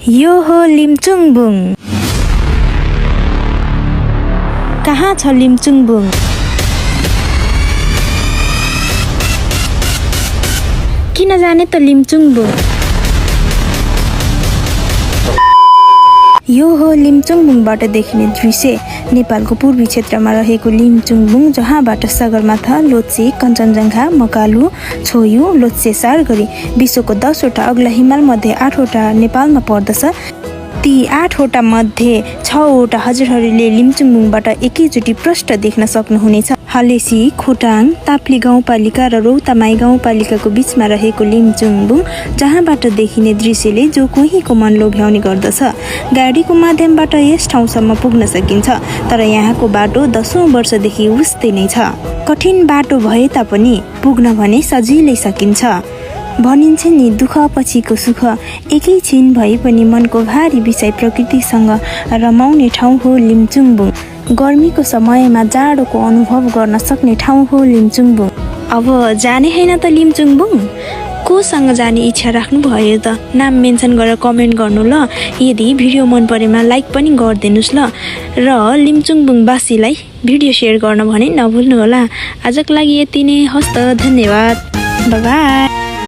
यो हो लिम्चुङबुङ। कहाँ छ लिम्चुङबुङ? किन जाने त लिम्चुङबुङ? यो हो लिम्चुङबुङबाट देखिने दृश्य। नेपालको पूर्वी क्षेत्रमा रहेको लिम्चुङबुङ, जहाँबाट सगरमाथा, लोच्छे, कञ्चनजङ्घा, मकालु, छोयु, लोच्छेसार गरी विश्वको 10वटा अग्ला हिमाल मध्ये 8वटा नेपालमा पर्दछ। ती 8वटा मध्ये 6वटा हजुरहरूले लिम्चुङबुङबाट एकैचोटि प्रष्ट देख्न सक्नुहुनेछ। हलेसी, खोटाङ, ताप्ली गाउँपालिका र रौतामाई गाउँपालिकाको बीचमा रहेको लिम्चुङबुङ, जहाँबाट देखिने दृश्यले जो कोहीको मन लोभ्याउने गर्दछ। गाडीको माध्यमबाट यस ठाउँसम्म पुग्न सकिन्छ, तर यहाँको बाटो 10औं वर्षदेखि उस्तै नै छ। कठिन बाटो भए तापनि पुग्न भने सजिलै सकिन्छ। भनिन्छ नि, दुःख पछिको सुख। एकैछिन भए पनि मनको भारी विषय प्रकृतिसँग रमाउने ठाउँ हो लिम्चुङबुङ। गर्मीको समयमा जाडोको अनुभव गर्न सक्ने ठाउँ हो लिम्चुङबुङ। अब जाने हैन त लिम्चुङबुङ? कोसँग जाने इच्छा राख्नु भयो त? नाम मेन्सन गरेर कमेन्ट गर्नु ल। यदि भिडियो मन परेमा लाइक पनि गरिदिनुस् ल। र लिम्चुङबुङवासीलाई भिडियो सेयर गर्न भने नभुल्नु होला। आजको लागि यति नै। हस्त, धन्यवाद। Bye bye.